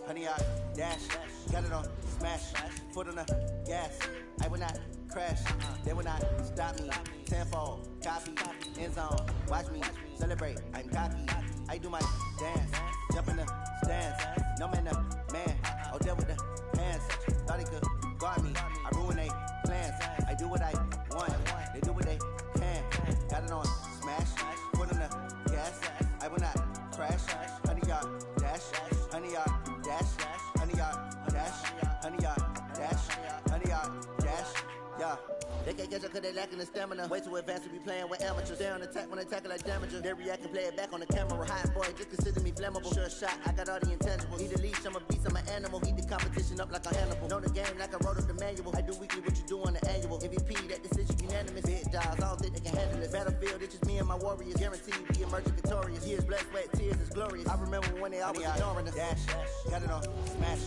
Honey, I dash, got it on smash, foot on the gas. I will not crash, they will not stop me. Tenfold, copy, end zone, watch me celebrate. I'm cocky, I do my dance, jump in the stands. No man, the man, I'll deal with the hands. Thought he could guard me, I ruin they plans. I do what I want, they do what they can. Got it on smash, foot on the gas. I will not crash, honey, y'all dash, honey, y'all dash, honey, y'all dash, honey, y'all dash, honey, y'all dash, yeah. They can't catch up cause they lacking the stamina. Way too advanced to be playing with amateurs. They on attack when they tackle like damager. They react and play it back on the camera. Hot boy, just consider me flammable. Sure shot, I got all the intangibles. Need a leash, I'm a beast, I'm an animal. Heat the competition up like a Hannibal. Know the game like I wrote up the manual. I do weekly what you do on the annual. MVP, that decision unanimous. Big dogs, I don't think they can handle it. Battlefield, it's just me and my warriors. Guaranteed we emerging victorious. Years, blood, sweat, tears is glorious. I remember when they always ignoring us. Dash, got it on smash,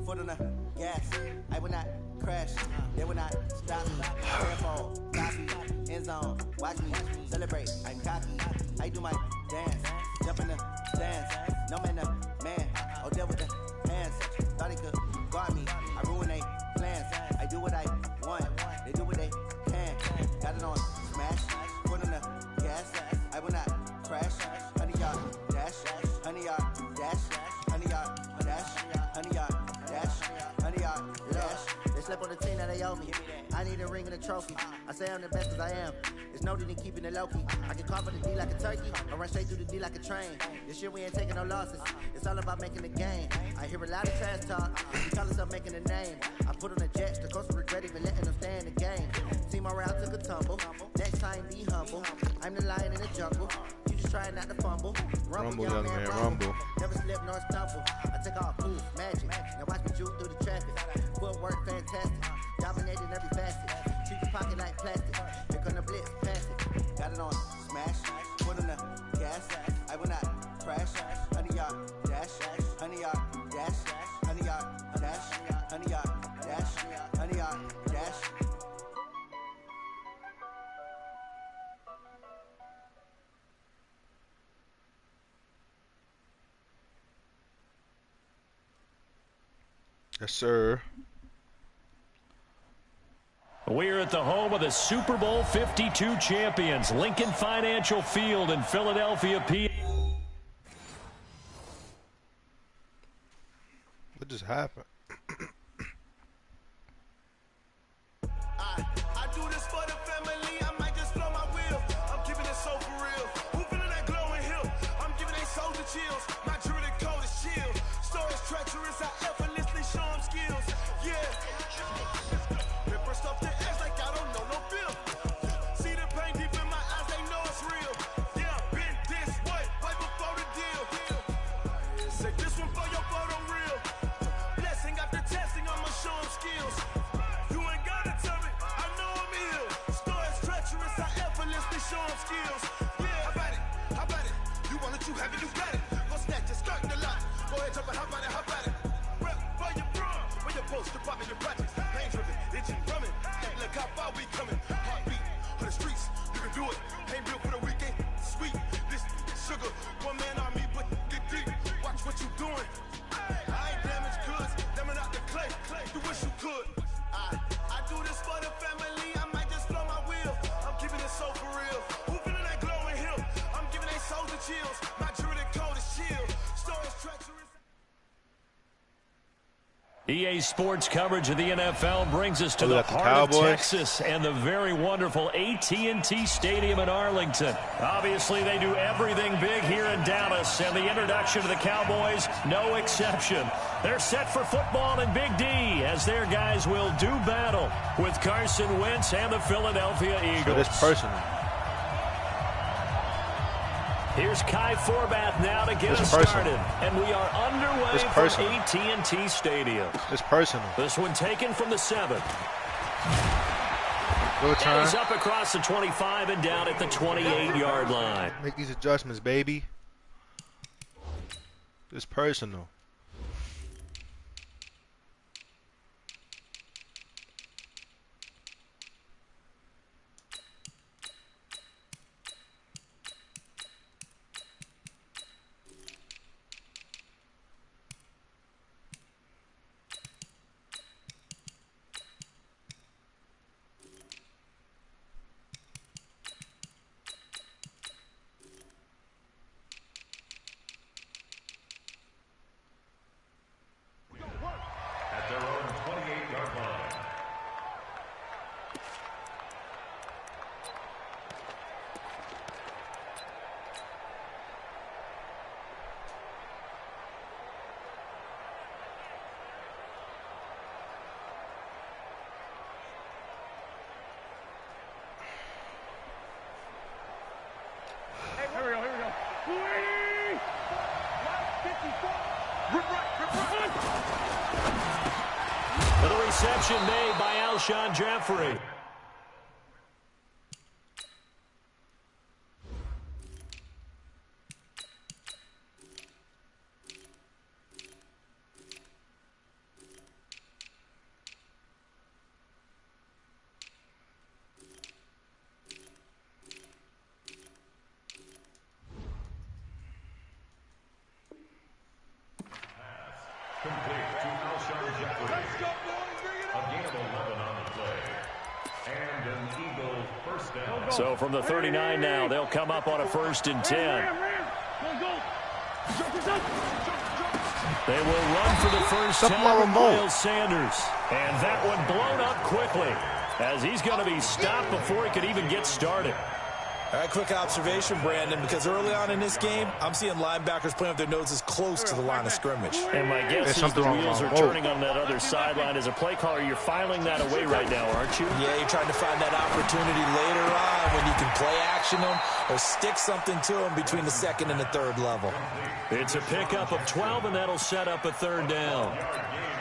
foot on the gas. I will not crash, they will not stop me. Careful, copy, end zone, watch me celebrate. I'm cocky, I do my dance, jump in the stands. No man, the man, I'll deal with the hands. Thought he could guard me, I ruin they plans. I do what I want, they do what they can. Got it on smash, foot on the gas. I will not crash, honey, y'all dash, honey, y'all dash, honey, y'all dash, honey, y'all dash, honey, y'all dash. They slept on the team that they owe me. I need a ring and a trophy. I say I'm the best cause I am. It's no need in keeping it low-key. I can carve for the D like a turkey. I run straight through the D like a train. This year we ain't taking no losses. It's all about making the game. I hear a lot of trash talk. We call ourselves making a name. I put on the jets. The coach will regret even letting them stay in the game. Team morale took a tumble. Next time be humble. I'm the lion in the jungle. You just trying not to fumble. Rumble, young man, rumble. Never slip nor stumble. I take all cool, magic. Now watch me juke through the traffic. Footwork fantastic. Dominating every facet. Treat your pocket like plastic. Here come the blitz, pass it. Got it on smash, foot on the gas. I will not crash. Honey, y'all dash, honey, y'all dash, honey, y'all dash, honey, y'all dash, honey, y'all dash. Yes, sir. We're at the home of the Super Bowl 52 champions, Lincoln Financial Field in Philadelphia, PA. What just happened? I do this for the family. I might just blow my wheel. I'm keeping it so for real. Who feeling that glowing hill? I'm giving they soldier chills. My jewelry code is chill. Stories treacherous. I effortlessly show them skills. Yeah. Ripper stuff the edge like I don't know no feel. See the pain deep in my eyes, they know it's real. Yeah, been this way, right before the deal. Say this one for your photo real. Blessing after testing, I'ma show them skills. You ain't gotta tell me, I know I'm ill. Stories treacherous, I effortlessly show them skills. Yeah, how about it? How about it? You want it, you have it, you got it. Go snatch it, start the lot. Go ahead, jump it, how about it? How about it? Rep for your bro, for your post, your pop, your projects. Pain driven, itching drumming. Look how far we coming. Heartbeat for the streets, you can do it. Ain't built for the weekend. Sweet, this sugar, one man army, but get deep. Watch what you doing. I ain't damaged goods, damn out the clay. You wish you could. I do this for the family. I might just blow my wheel. I'm keeping it so for real. Who feeling that glowing hill? I'm giving they soldier chills. My jewelry code is chill. Stories treacherous. EA Sports coverage of the NFL brings us to the heart Cowboys. of Texas and the very wonderful AT&T Stadium in Arlington. Obviously, they do everything big here in Dallas, and the introduction to the Cowboys, no exception. They're set for football in Big D as their guys will do battle with Carson Wentz and the Philadelphia Eagles. So this personal. Here's Kai Forbath now to get us started. And we are underway from AT&T Stadium. It's personal. This one taken from the 7. Good turn. He's up across the 25 and down at the 28-yard line. Make these adjustments, baby. It's personal. The reception made by Alshon Jeffrey. So from the 39 now, they'll come up on a 1st and 10. They will run for the first time with Miles Sanders. And that one blown up quickly as he's going to be stopped before he could even get started. All right, quick observation, Brandon, because early on in this game, I'm seeing linebackers playing with their noses close to the line of scrimmage. And my guess is the wheels are turning on that other sideline. As a play caller, you're filing that away right now, aren't you? Yeah, you're trying to find that opportunity later on when you can play action them or stick something to them between the 2nd and the 3rd level. It's a pickup of 12, and that'll set up a 3rd down.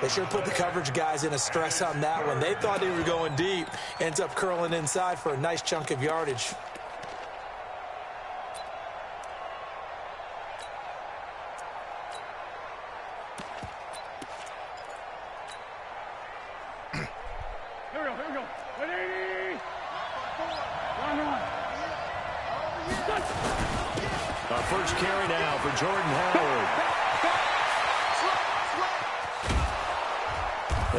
They sure put the coverage guys in a stress on that one. They thought they were going deep. Ends up curling inside for a nice chunk of yardage. Our first carry now for Jordan Howard.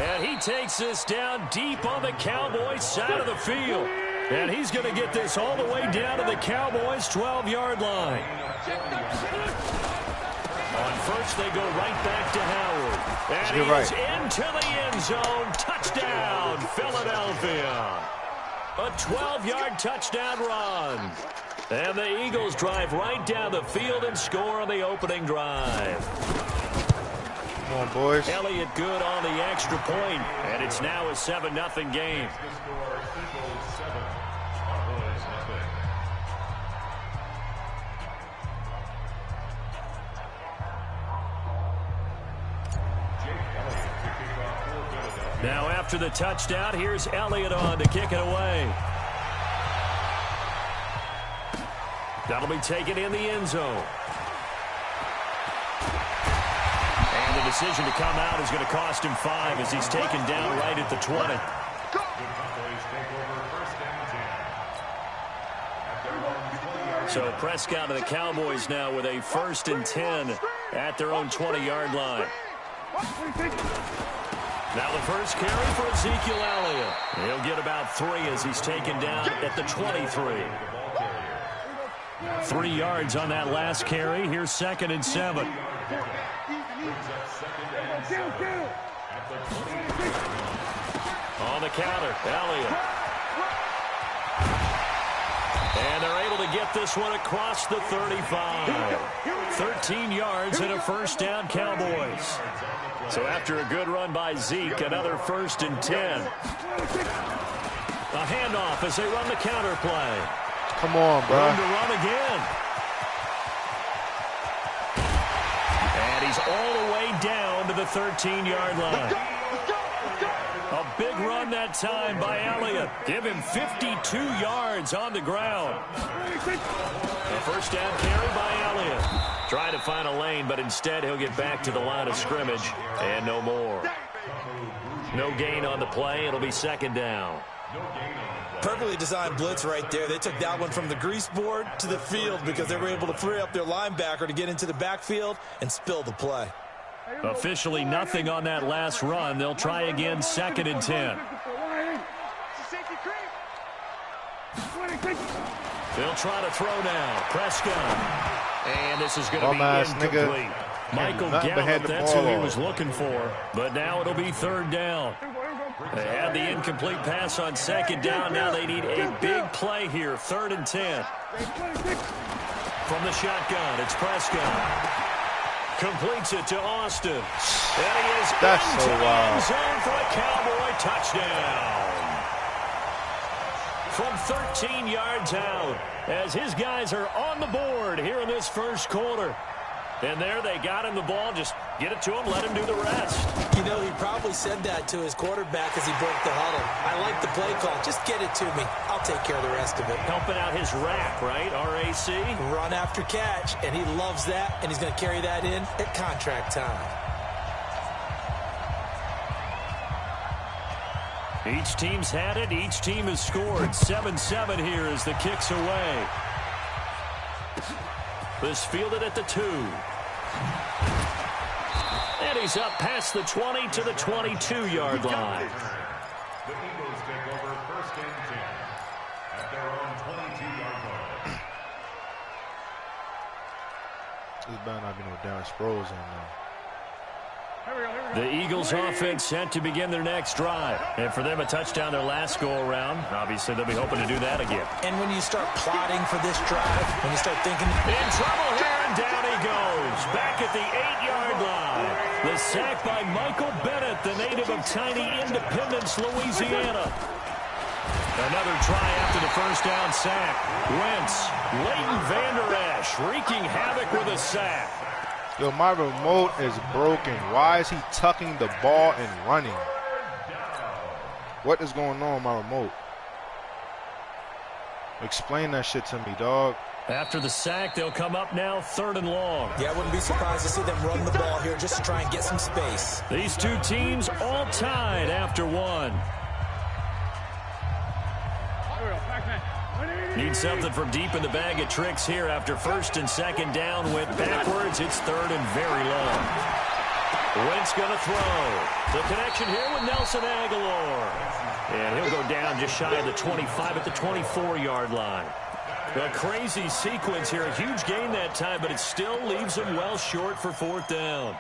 And he takes this down deep on the Cowboys' side of the field. And he's going to get this all the way down to the Cowboys' 12-yard line. On first, they go right back to Howard. And he's into the end zone. Touchdown, Philadelphia. A 12-yard touchdown run. And the Eagles drive right down the field and score on the opening drive. Come on, boys. Elliott good on the extra point, and it's now a 7-0 game. Now after the touchdown, here's Elliott on to kick it away. That'll be taken in the end zone. And the decision to come out is going to cost him 5 as he's taken down right at the 20. So Prescott and the Cowboys now with a 1st and 10 at their own 20-yard line. Now the first carry for Ezekiel Elliott. He'll get about 3 as he's taken down at the 23. 3 yards on that last carry. Here's 2nd and 7. On the counter, Elliott. And they're able to get this one across the 35. 13 yards and a 1st down, Cowboys. So after a good run by Zeke, another 1st and 10. A handoff as they run the counter play. Come on, bro. Room to run again. he's all the way down to the 13-yard line. A big run that time by Elliott. Give him 52 yards on the ground. A first down carry by Elliott. Trying to find a lane, but instead he'll get back to the line of scrimmage. And no more. No gain on the play. It'll be second down. Perfectly designed blitz right there. They took that one from the grease board to the field because they were able to free up their linebacker to get into the backfield and spill the play. Officially nothing on that last run. They'll try again, second and 10. They'll try to throw now. Prescott. And this is going to be incomplete. Michael Gallup, that's who he was looking for. But now it'll be third down. They had the incomplete pass on second down. Now they need a big play here. Third and 10. From the shotgun, it's Prescott. Completes it to Austin. And he is into the end zone for a Cowboy touchdown. From 13 yards out, as his guys are on the board here in this first quarter. And there they got him the ball. Just get it to him, let him do the rest. You know, he probably said that to his quarterback as he broke the huddle. I like the play call. Just get it to me. I'll take care of the rest of it. Helping out his rack, right? RAC? Run after catch, and he loves that, and he's going to carry that in at contract time. Each team's had it. Each team has scored. 7-7 here as the kick's away. This fielded at the 2. And he's up past the 20 to the 22-yard line. The Eagles take over first and 10 at their own 22-yard line. This better not be no Darren Sproles in there. The Eagles offense set to begin their next drive. And for them, a touchdown their last go-around. Obviously, they'll be hoping to do that again. And when you start plotting for this drive, when you start thinking... In trouble here, and down he goes. Back at the 8-yard line. The sack by Michael Bennett, the native of tiny Independence, Louisiana. Another try after the first down sack. Wentz, Leighton Vander Esch, wreaking havoc with a sack. Yo, my remote is broken. Why is he tucking the ball and running? What is going on with my remote? Explain that shit to me, dog. After the sack, they'll come up now, third and long. Yeah, I wouldn't be surprised to see them run the ball here just to try and get some space. These two teams all tied after one. Need something from deep in the bag of tricks here after first and second down went backwards. It's third and very long. Wentz going to throw. The connection here with Nelson Aguilar. And he'll go down just shy of the 25 at the 24-yard line. A crazy sequence here. A huge gain that time, but it still leaves him well short for fourth down.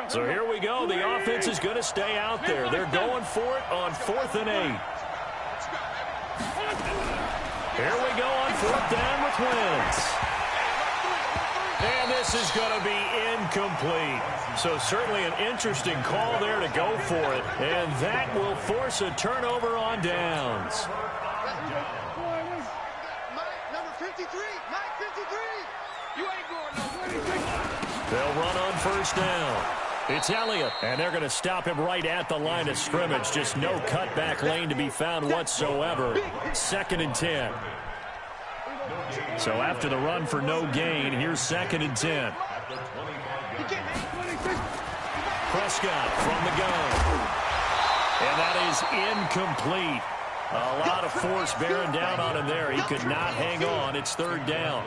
So here we go. The offense is going to stay out there. They're going for it on 4th and 8. Here we go on 4th down with Wentz. And this is going to be incomplete. So certainly an interesting call there to go for it. And that will force a turnover on downs. Number 53, Mike 53. You ain't going nowhere. They'll run on first down. It's Elliott, and they're going to stop him right at the line of scrimmage. Just no cutback lane to be found whatsoever. 2nd and 10. So after the run for no gain, here's 2nd and 10. Prescott from the gun. And that is incomplete. A lot of force bearing down on him there. He could not hang on. It's 3rd down.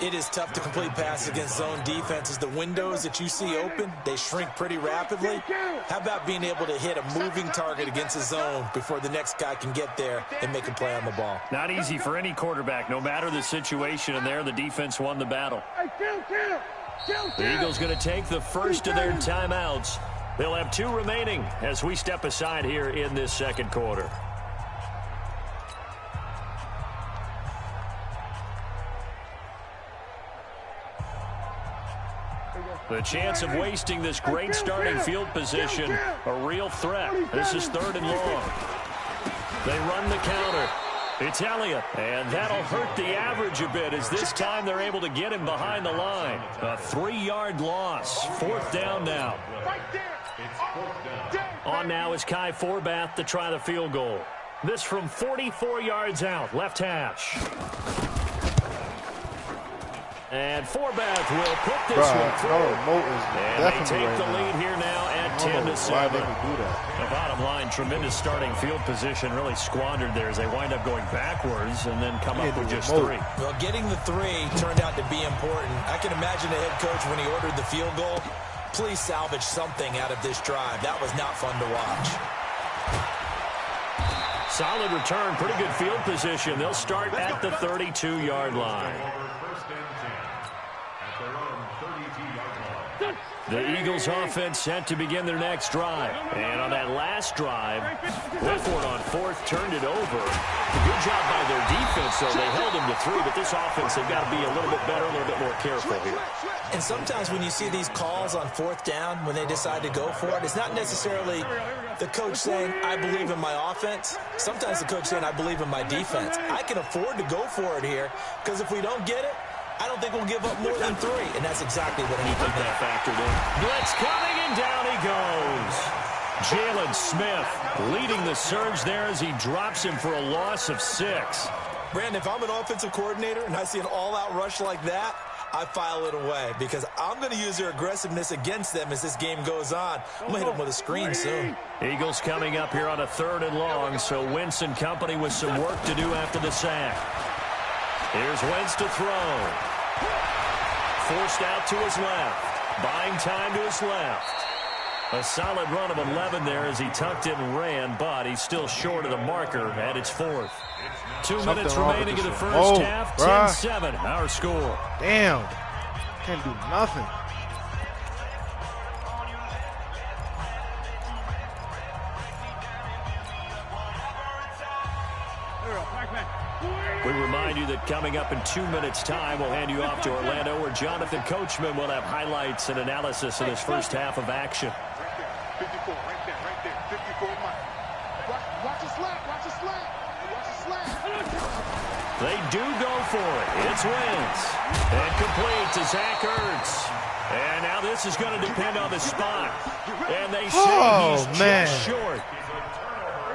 It is tough to complete passes against zone defenses. The windows that you see open, they shrink pretty rapidly. How about being able to hit a moving target against a zone before the next guy can get there and make a play on the ball? Not easy for any quarterback, no matter the situation, and there the defense won the battle. The Eagles going to take the first of their timeouts. They'll have 2 remaining as we step aside here in this second quarter. The chance of wasting this great starting field position, a real threat. This is 3rd and long. They run the counter. It's Elliott, and that'll hurt the average a bit as this time they're able to get him behind the line. A 3-yard loss. 4th down now. On now is Kai Forbath to try the field goal. This from 44 yards out, left hash. And Forbath will put this one through. And they take the lead here now at 10-7. Why they would do that? The bottom line, tremendous starting field position, really squandered there as they wind up going backwards and then come up with just 3. Well, getting the 3 turned out to be important. I can imagine the head coach when he ordered the field goal. Please salvage something out of this drive. That was not fun to watch. Solid return, pretty good field position. They'll start at the 32-yard line. The Eagles offense set to begin their next drive. And on that last drive, Whitford on 4th turned it over. Good job by their defense, though. They held them to 3, but this offense, they've got to be a little bit better, a little bit more careful here. And sometimes when you see these calls on 4th down, when they decide to go for it, it's not necessarily the coach saying, I believe in my offense. Sometimes the coach saying, I believe in my defense. I can afford to go for it here, because if we don't get it, I don't think we'll give up more than 3, and that's exactly what he did there. Factored in. Blitz coming, and down he goes. Jalen Smith leading the surge there as he drops him for a loss of 6. Brandon, if I'm an offensive coordinator and I see an all-out rush like that, I file it away because I'm going to use their aggressiveness against them as this game goes on. I'm going to hit them with a screen soon. Eagles coming up here on a 3rd and long, so Wentz and company with some work to do after the sack. Here's Wentz to throw. Forced out to his left. Buying time to his left. A solid run of 11 there as he tucked it and ran, but he's still short of the marker at its 4th. 2 minutes remaining in the first half. 10-7, our score. Damn. Can't do nothing. We remind you that coming up in 2 minutes' time, we'll hand you off to Orlando, where Jonathan Coachman will have highlights and analysis of this first half of action. 54, right there, 54 Mike. Watch the slant, watch the slant. Watch the slant. They do go for it. It's Wentz. And complete to Zach Ertz. And now this is going to depend on the spot. And they say he's just short.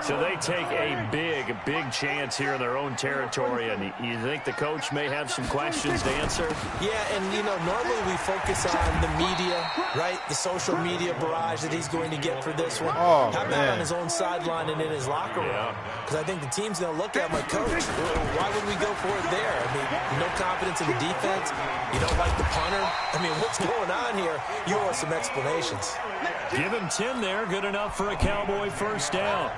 So they take a big chance here in their own territory, and you think the coach may have some questions to answer? Yeah, and, you know, normally we focus on the media, right? The social media barrage that he's going to get for this one. How about on his own sideline and in his locker room? Because I think the team's going to look at my coach. Why would we go for it there? I mean, no confidence in the defense. You don't like the punter. I mean, what's going on here? You owe us some explanations. Give him 10 there. Good enough for a Cowboy first down.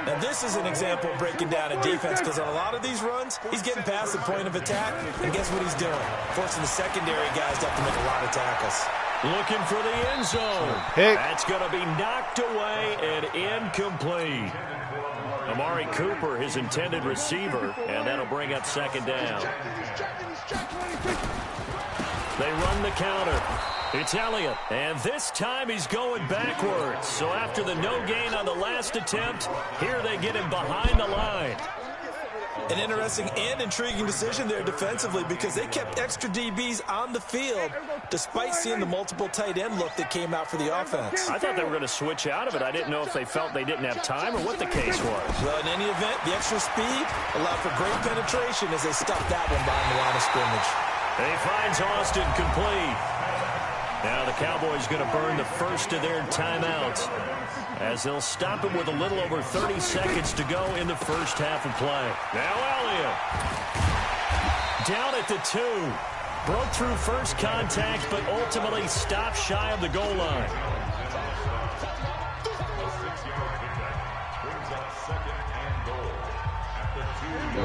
Now, this is an example of breaking down a defense because on a lot of these runs, he's getting past the point of attack, and guess what he's doing? Forcing the secondary guys to have to make a lot of tackles. Looking for the end zone. That's going to be knocked away and incomplete. Amari Cooper, his intended receiver, and that'll bring up 2nd down. They run the counter. It's Elliott, and this time he's going backwards. So after the no gain on the last attempt, here they get him behind the line. An interesting and intriguing decision there defensively because they kept extra DBs on the field despite seeing the multiple tight end look that came out for the offense. I thought they were going to switch out of it. I didn't know if they felt they didn't have time or what the case was. Well, in any event, the extra speed allowed for great penetration as they stuffed that one behind the line of scrimmage. And he finds Austin complete. Now the Cowboys going to burn the first of their timeouts as they'll stop him with a little over 30 seconds to go in the first half of play. Now Elliott down at the 2. Broke through first contact, but ultimately stopped shy of the goal line.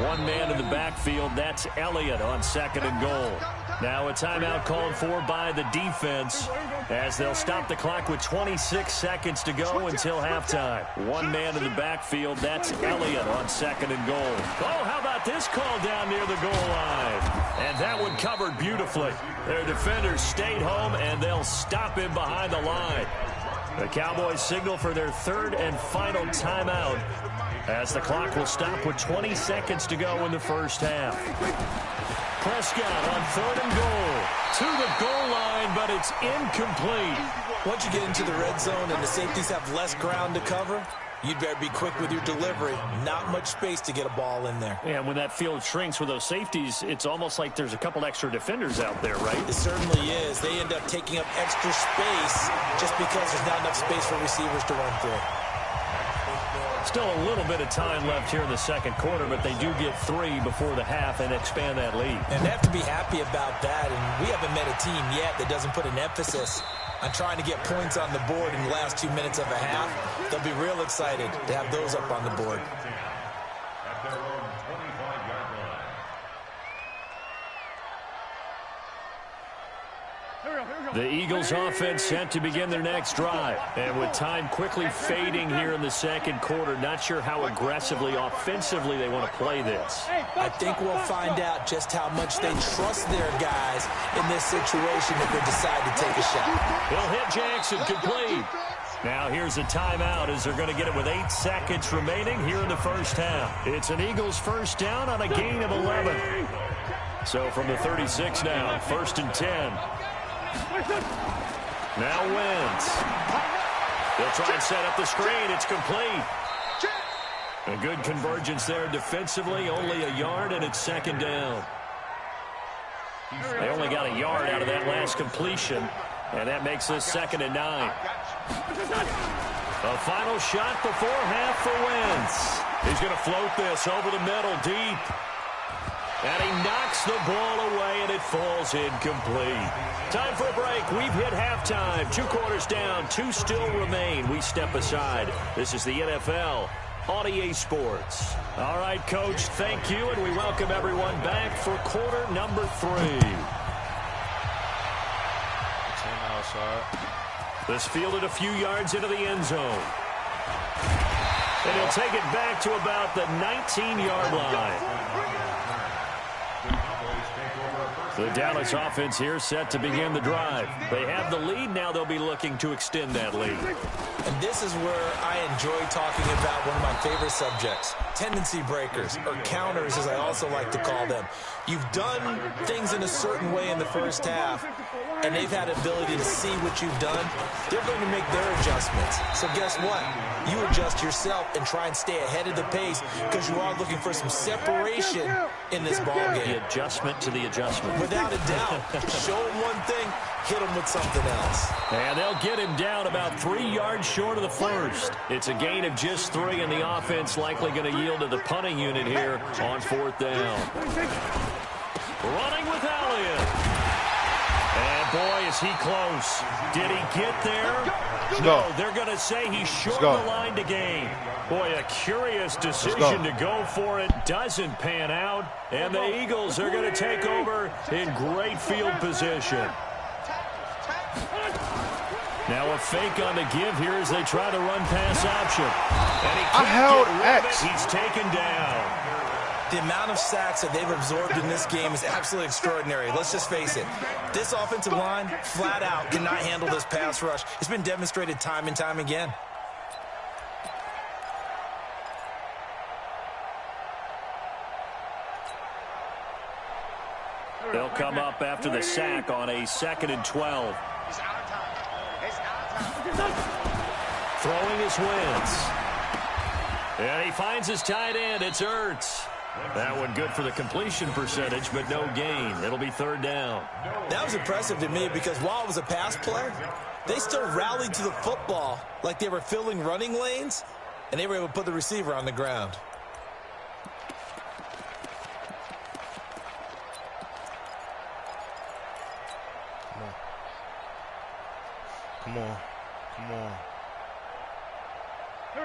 One man in the backfield, that's Elliott on 2nd and goal. Now a timeout called for by the defense as they'll stop the clock with 26 seconds to go until halftime. One man in the backfield, that's Elliott on 2nd and goal. Oh, how about this call down near the goal line? And that one covered beautifully. Their defenders stayed home, and they'll stop him behind the line. The Cowboys signal for their third and final timeout as the clock will stop with 20 seconds to go in the first half. Prescott on 3rd and goal. To the goal line, but it's incomplete. Once you get into the red zone and the safeties have less ground to cover, you'd better be quick with your delivery. Not much space to get a ball in there. Yeah, when that field shrinks with those safeties, it's almost like there's a couple extra defenders out there, right? It certainly is. They end up taking up extra space just because there's not enough space for receivers to run through. Still a little bit of time left here in the second quarter, but they do get 3 before the half and expand that lead. And they have to be happy about that, and we haven't met a team yet that doesn't put an emphasis on trying to get points on the board in the last 2 minutes of a half. They'll be real excited to have those up on the board. At their own 25-yard line. The Eagles offense set to begin their next drive. And with time quickly fading here in the second quarter, not sure how aggressively, offensively they want to play this. I think we'll find out just how much they trust their guys in this situation if they decide to take a shot. He'll hit Jackson, complete. Now here's a timeout as they're going to get it with 8 seconds remaining here in the first half. It's an Eagles first down on a gain of 11. So from the 36 now, 1st and 10. Now Wentz. They'll try and set up the screen. It's complete. A good convergence there defensively. Only a yard, and it's 2nd down. They only got a yard out of that last completion, and that makes this 2nd and 9. A final shot before half for Wentz. He's going to float this over the middle deep. And he knocks the ball away, and it falls incomplete. Time for a break. We've hit halftime. 2 quarters down. 2 still remain. We step aside. This is the NFL on EA Sports. All right, Coach, thank you, and we welcome everyone back for quarter number 3. This fielded a few yards into the end zone. And he'll take it back to about the 19-yard line. The Dallas offense here set to begin the drive. They have the lead. Now they'll be looking to extend that lead. And this is where I enjoy talking about one of my favorite subjects, tendency breakers, or counters as I also like to call them. You've done things in a certain way in the first half, and they've had ability to see what you've done. They're going to make their adjustments. So guess what? You adjust yourself and try and stay ahead of the pace because you are looking for some separation in this ball game. The adjustment to the adjustment. Without a doubt. Show him one thing, hit him with something else. And they'll get him down about 3 yards short of the first. It's a gain of just 3, and the offense likely going to yield to the punting unit here on 4th down. Running with Elliott. And boy, is he close. Did he get there? No, they're going to say he shortened the line to gain. Boy, a curious decision to go for it. Doesn't pan out. And the Eagles are going to take over in great field position. Now a fake on the give here as they try to run pass option. And he can't get rid of it. He's taken down. The amount of sacks that they've absorbed in this game is absolutely extraordinary. Let's just face it. This offensive line, flat out, cannot handle this pass rush. It's been demonstrated time and time again. They'll come up after the sack on a 2nd and 12. Throwing his Wentz. And he finds his tight end. It's Ertz. That one good for the completion percentage, but no gain. It'll be 3rd down. That was impressive to me because while it was a pass play, they still rallied to the football like they were filling running lanes, and they were able to put the receiver on the ground. Come on. Come on.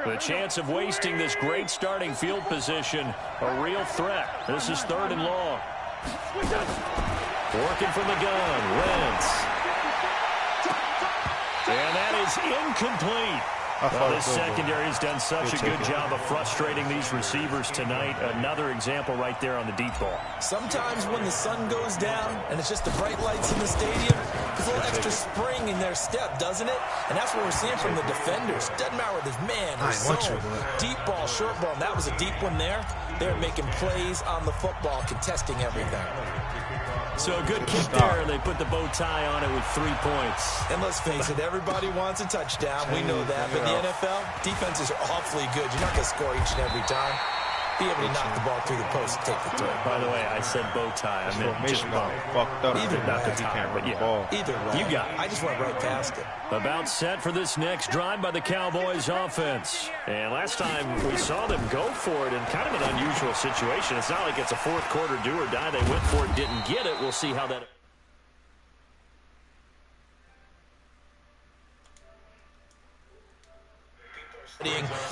The chance of wasting this great starting field position, a real threat. This is 3rd and long. Working from the gun, Wentz. And that is incomplete. Well, this secondary has done such a good job of frustrating these receivers tonight. Another example right there on the deep ball. Sometimes when the sun goes down and it's just the bright lights in the stadium, Gives a little extra spring in their step, doesn't it? And that's what we're seeing from the defenders. Doesn't matter whether it's man or zone, deep ball, short ball. And that was a deep one there. They're making plays on the football, contesting everything. So a good kick there, and they put the bow tie on it with 3 points. And let's face it, everybody wants a touchdown. We know that. But in the NFL, defenses are awfully good. You're not going to score each and every time. Be able to knock the ball through the post and take the throw. By the way, I said bow tie. I meant just bow. Fucked up. Either not the way. tie, but yeah. Either way. You got it. I just went right past it. About set for this next drive by the Cowboys offense. And last time we saw them go for it in kind of an unusual situation. It's not like it's a fourth quarter do or die. They went for it, didn't get it. We'll see how that...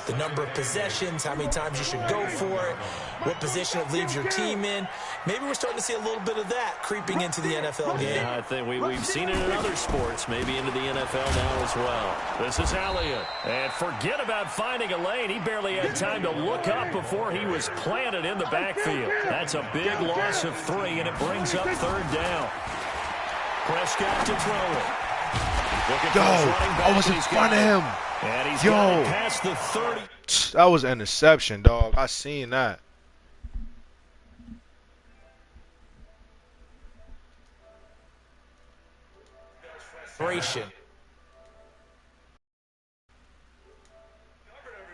The number of possessions, how many times you should go for it, what position it leaves your team in. Maybe we're starting to see a little bit of that creeping into the NFL game. Yeah, I think we've seen it in other sports, maybe into the NFL now as well. This is Elliott. And forget about finding a lane. He barely had time to look up before he was planted in the backfield. That's a big loss of 3, and it brings up 3rd down. Prescott to throw it. I was in front of him. And he's got past the 30. That was an interception, dog. I seen that.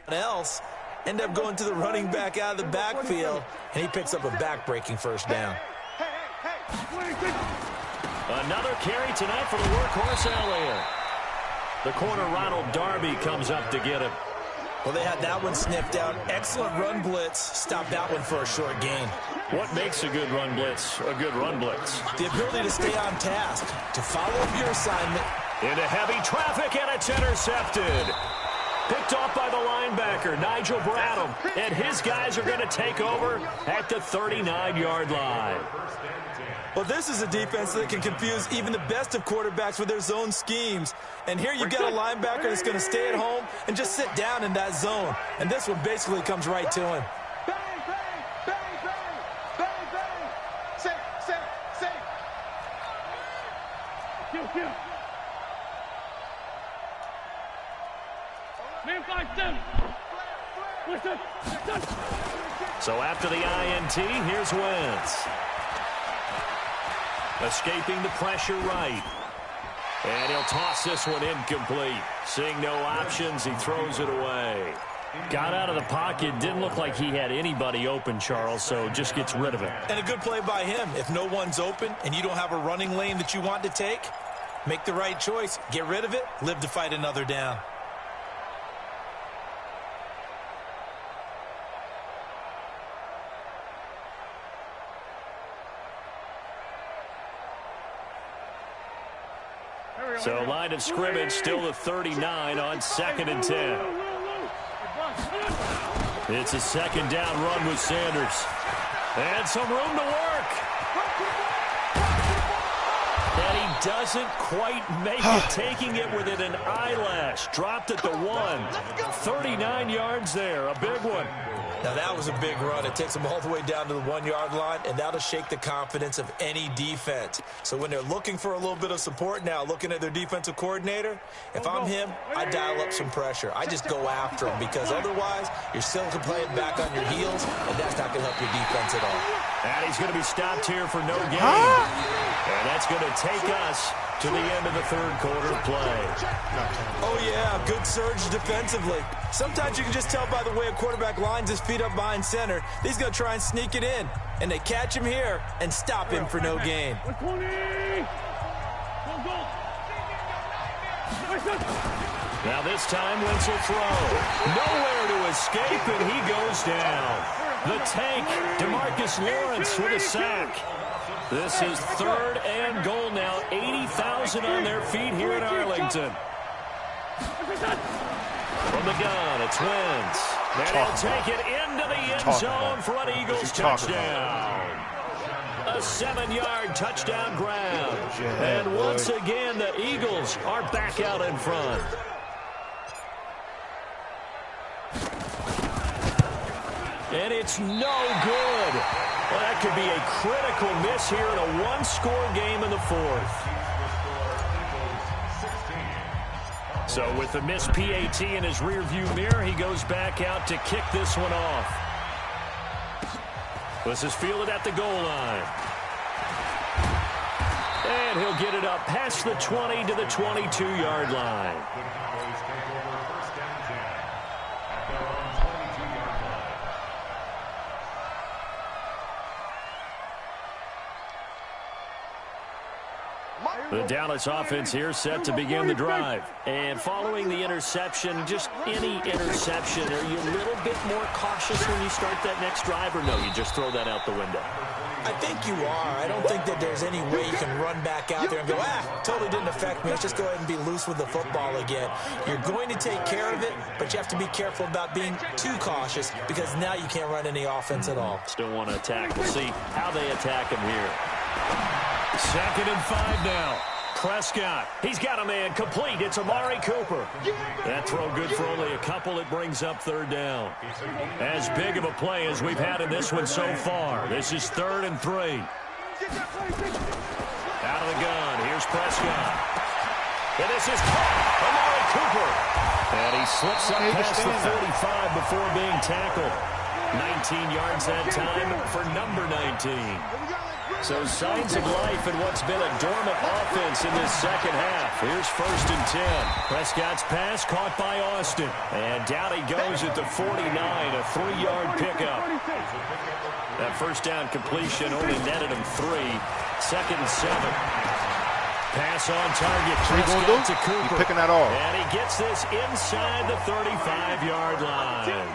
Else end up going to the running back out of the backfield, and he picks up a back-breaking 1st down. Another carry tonight for the workhorse Elliott. The corner Ronald Darby comes up to get him. Well, they had that one sniffed out. Excellent run blitz. Stopped that one for a short gain. What makes a good run blitz a good run blitz? The ability to stay on task, to follow up your assignment. Into heavy traffic, and it's intercepted. Picked off by the linebacker, Nigel Bradham. And his guys are going to take over at the 39-yard line. Well, this is a defense that can confuse even the best of quarterbacks with their zone schemes. And here you've got a linebacker that's going to stay at home and just sit down in that zone. And this one basically comes right to him. Bang, bang, bang, bang, bang, bang. Safe. Kill. Man, 5-7. Listen. So after the INT, here's Wentz. Escaping the pressure right. And he'll toss this one incomplete. Seeing no options, he throws it away. Got out of the pocket. Didn't look like he had anybody open, Charles, so just gets rid of it. And a good play by him. If no one's open and you don't have a running lane that you want to take, make the right choice. Get rid of it. Live to fight another down. So line of scrimmage still the 39 on 2nd and 10. It's a 2nd down run with Sanders. And some room to work. And he doesn't quite make it, taking it within an eyelash. Dropped at the 1. 39 yards there, a big one. Now, that was a big run. It takes them all the way down to the 1-yard line, and that'll shake the confidence of any defense. So when they're looking for a little bit of support now, looking at their defensive coordinator, if I'm him, I dial up some pressure. I just go after him, because otherwise you're still playing back on your heels, and that's not going to help your defense at all. And he's going to be stopped here for no gain. And that's going to take us to the end of the 3rd quarter play. Oh, yeah, good surge defensively. Sometimes you can just tell by the way a quarterback lines his feet up behind center. He's going to try and sneak it in. And they catch him here and stop him for no gain. Now this time, Wentz will throw. Nowhere to escape, and he goes down. The tank, DeMarcus Lawrence with a sack. This is 3rd and goal now. 80,000 on their feet here in Arlington. From the gun, it's Wentz. And he'll take it into the end zone for an Eagles touchdown. A 7-yard touchdown grab. And once again, the Eagles are back out in front. And it's no good. Well, that could be a critical miss here in a 1-score game in the 4th. So with the missed PAT in his rearview mirror, he goes back out to kick this one off. This is fielded at the goal line. And he'll get it up past the 20 to the 22-yard line. The Dallas offense here set to begin the drive. And following the interception, just any interception, are you a little bit more cautious when you start that next drive, or no, you just throw that out the window? I think you are. I don't think that there's any way you can run back out there and go, totally didn't affect me. Let's just go ahead and be loose with the football again. You're going to take care of it, but you have to be careful about being too cautious because now you can't run any offense at all. Still want to attack. We'll see how they attack him here. 2nd and 5 now. Prescott. He's got a man complete. It's Amari Cooper. That throw good for only a couple. It brings up 3rd down. As big of a play as we've had in this one so far. This is 3rd and 3. Out of the gun. Here's Prescott. And this is Amari Cooper. And he slips up past the 45 before being tackled. 19 yards that time for number 19. So signs of life in what's been a dormant offense in this second half. Here's 1st and 10. Prescott's pass caught by Austin. And down he goes at the 49, a 3-yard pickup. That 1st down completion only netted him 3. 2nd and 7. Pass on target. Prescott to Cooper. He's picking that off. And he gets this inside the 35-yard line.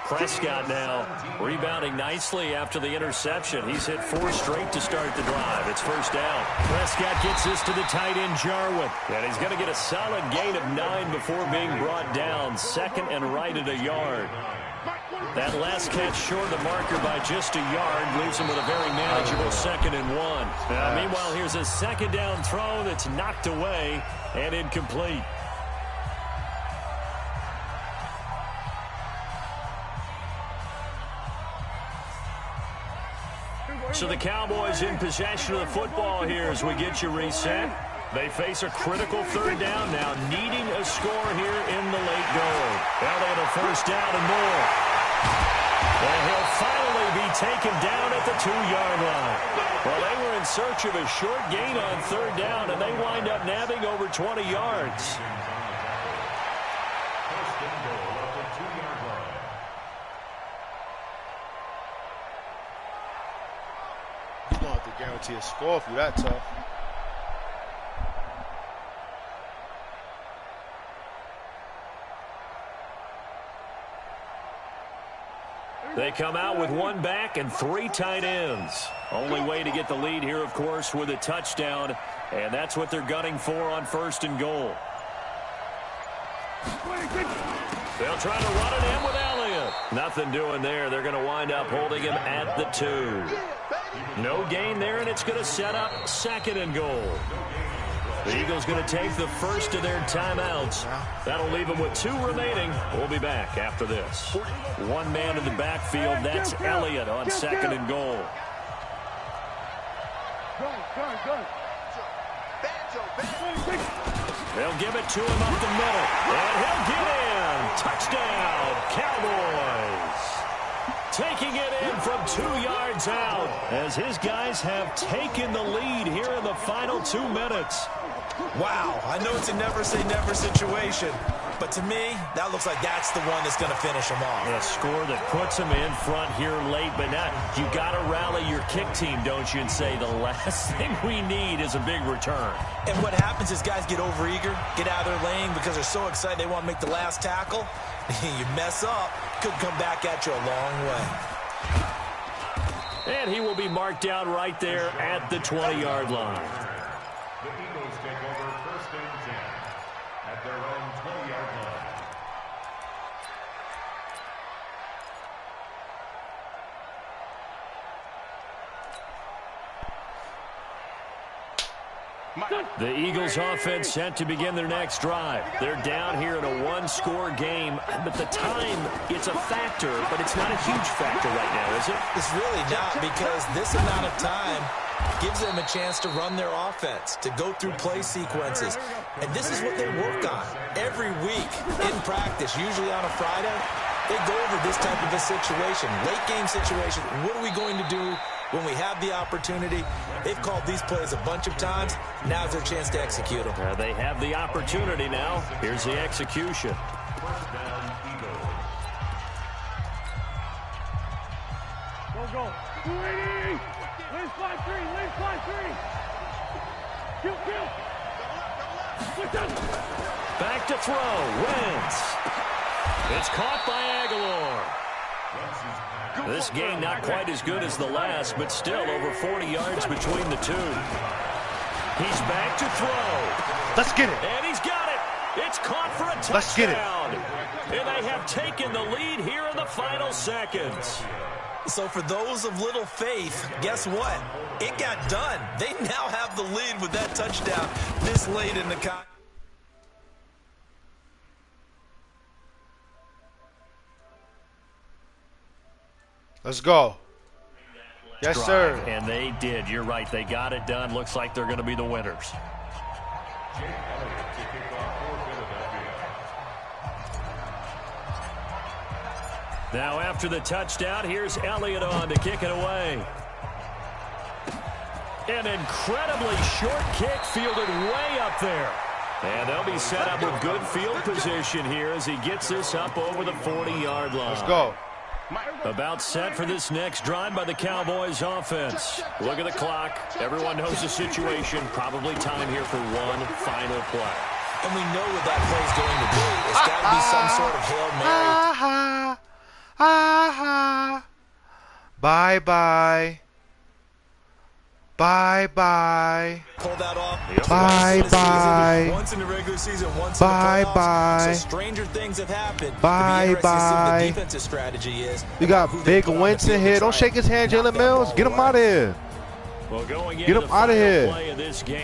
Prescott now rebounding nicely after the interception. He's hit 4 straight to start the drive. It's 1st down. Prescott gets this to the tight end, Jarwin. And he's going to get a solid gain of 9 before being brought down. 2nd and right at a yard. That last catch short of the marker by just a yard leaves him with a very manageable 2nd and 1. Now, meanwhile, here's a 2nd down throw that's knocked away and incomplete. So the Cowboys in possession of the football here as we get you reset. They face a critical 3rd down now, needing a score here in the late going. Elliott a 1st down and more. And he'll finally be taken down at the 2-yard line. Well, they were in search of a short gain on 3rd down, and they wind up nabbing over 20 yards. He's going to have to guarantee a score if you're that tough. They come out with 1 back and 3 tight ends. Only way to get the lead here, of course, with a touchdown. And that's what they're gunning for on 1st and goal. They'll try to run it in with Elliott. Nothing doing there. They're going to wind up holding him at the 2. No gain there, and it's going to set up 2nd and goal. The Eagles going to take the first of their timeouts. That'll leave them with 2 remaining. We'll be back after this. 1 man in the backfield. That's Elliott on 2nd and goal. They'll give it to him up the middle. And he'll get in. Touchdown, Cowboys. Taking it in from 2 yards out as his guys have taken the lead here in the final 2 minutes. Wow, I know it's a never-say-never situation, but to me, that looks like that's the one that's going to finish them off. A score that puts them in front here late, but now you got to rally your kick team, don't you, and say the last thing we need is a big return. And what happens is guys get overeager, get out of their lane because they're so excited they want to make the last tackle. You mess up, could come back at you a long way. And he will be marked down right there at the 20-yard line. The Eagles take over 1st and 10 at their own 20-yard line. The Eagles offense set to begin their next drive. They're down here in a one-score game, but the time, it's a factor, but it's not a huge factor right now, is it? It's really not, because this amount of time gives them a chance to run their offense, to go through play sequences. And this is what they work on every week in practice, usually on a Friday. They go over this type of a situation, late game situation. What are we going to do when we have the opportunity? They've called these plays a bunch of times. Now's their chance to execute them. They have the opportunity now. Here's the execution. Go. 280. Lane fly three. Kill. Back to throw. Wentz. It's caught by Aguilar. This game not quite as good as the last, but still over 40 yards between the two. He's back to throw. Let's get it. And he's got it. It's caught for a touchdown. Let's get it. And they have taken the lead here in the final seconds. So for those of little faith, guess what? It got done. They now have the lead with that touchdown this late in the contest. Let's go. Yes, sir. And they did. You're right. They got it done. Looks like they're going to be the winners. Now after the touchdown, here's Elliott on to kick it away. An incredibly short kick fielded way up there. And they'll be set up with good field position here as he gets this up over the 40-yard line. Let's go. About set for this next drive by the Cowboys offense. Look at the clock. Everyone knows the situation. Probably time here for one final play. And we know what that play's going to be. It's got to be some sort of Hail Mary. Bye-bye. Bye-bye. Pull that off. Bye-bye. Once in the regular season, once in the playoffs. Bye-bye. So stranger things have happened. Bye-bye. The defensive strategy is. You got big Wentz in here. Don't shake his hand, Jalen Mills. Get him out of here. Well, get him out of here.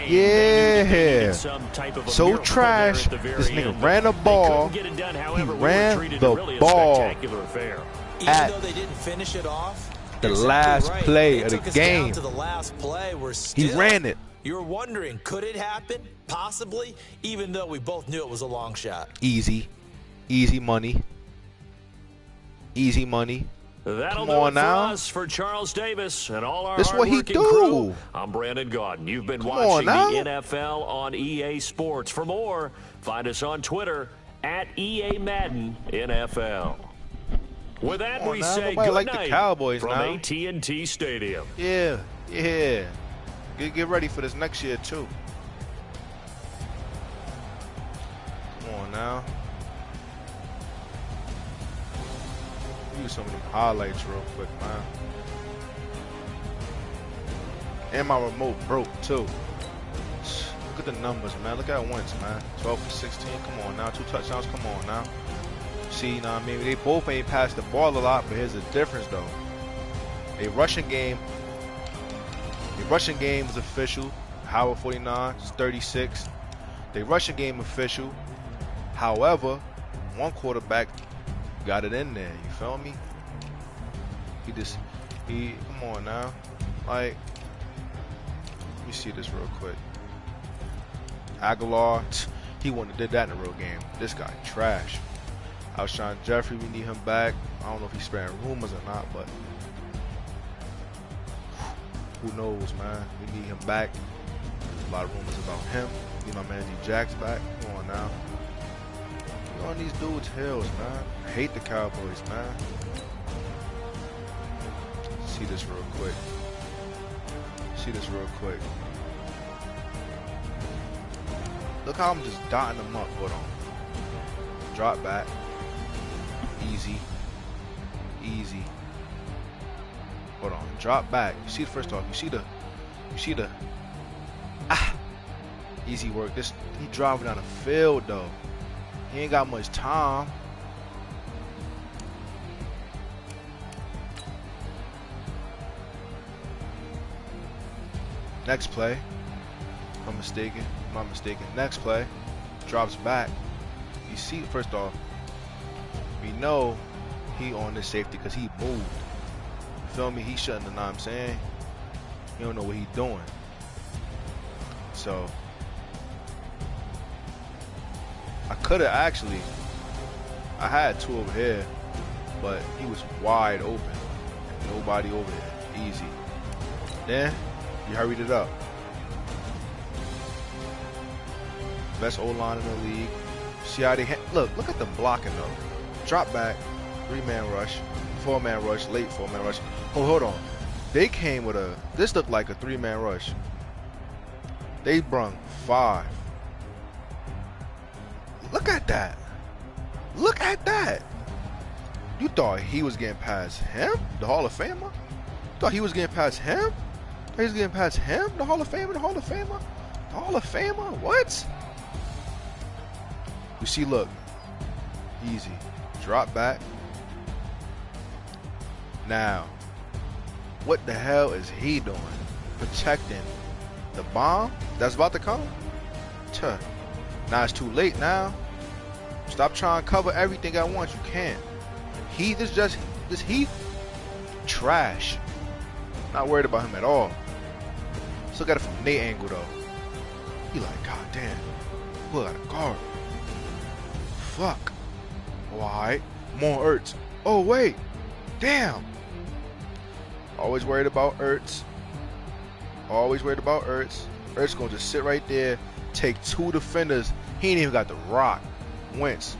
Yeah. So trash. This nigga ran the ball. He ran the ball Even though they didn't finish it off, the last play of the game. To the last play, He ran it. You're wondering, could it happen? Possibly, even though we both knew it was a long shot. Easy money. Easy money. That'll Come on do it now. for us, for Charles Davis and all our This what he hardworking do. crew. I'm Brandon Gaudin. You've been watching the now. NFL on EA Sports. For more, find us on Twitter at EA Madden NFL. With that, we say Nobody good like night the Cowboys from now. AT&T Stadium. Yeah. Get ready for this next year too. Come on now. Use some of them highlights real quick, man. And my remote broke too. Look at the numbers, man. Look at Wentz, man. 12 for 16. Come on now. 2 touchdowns. Come on now. See, you know what I mean? They both ain't passed the ball a lot, but here's the difference, though. A rushing game is official. Howard 49, 36. The rushing game official. However, one quarterback got it in there. You feel me? Come on now. Like, let me see this real quick. Aguilar, he wouldn't have did that in a real game. This guy trash. Alshon Jeffrey, we need him back. I don't know if he's spreading rumors or not, but who knows, man? We need him back. There's a lot of rumors about him. We need my man D Jax back. Come on now. We on these dudes' heels, man. I hate the Cowboys, man. See this real quick. Look how I'm just dotting them up. Hold on. Drop back. Easy. Hold on. Drop back. You see, first off, you see the easy work. He driving down the field though. He ain't got much time. Next play. I'm not mistaken. Next play, drops back. You see, first off, we know he on this safety because he moved. You feel me? He shouldn't have, know what I'm saying? He don't know what he's doing. So, I could have actually, I had two over here, but he was wide open. Nobody over here. Easy. Then, you hurried it up. Best O-line in the league. See how they look at the blocking though. Drop back, 3-man rush, 4-man rush, late 4-man rush. Oh, hold on. They came with this looked like a 3-man rush. They brung 5. Look at that. Look at that. You thought he was getting past him? The Hall of Famer? You thought he was getting past him? He was getting past him? The Hall of Famer? The Hall of Famer? The Hall of Famer? What? You see, look. Easy. Drop back. Now, what the hell is he doing? Protecting the bomb that's about to come? Tuh. Now it's too late now. Stop trying to cover everything at once. You can't. Heath is just, this Heath, trash. Not worried about him at all. Still got it from Nate angle though. He like, god damn. Who got a guard? Fuck. Alright. More Ertz. Oh wait. Damn. Always worried about Ertz. Always worried about Ertz. Ertz gonna just sit right there, take 2 defenders. He ain't even got the rock. Wentz.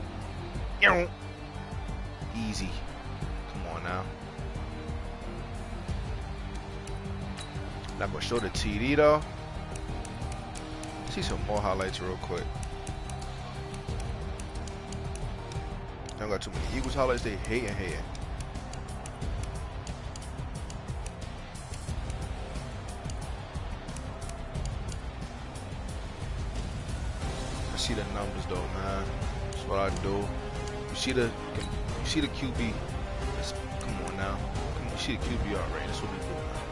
Easy. Come on now. Not gonna show the TD though. See some more highlights real quick. I don't got too many Eagles highlights. They hating. I see the numbers though, man. That's what I do. You see the QB. Come on now. You see the QB already. That's what we do, man.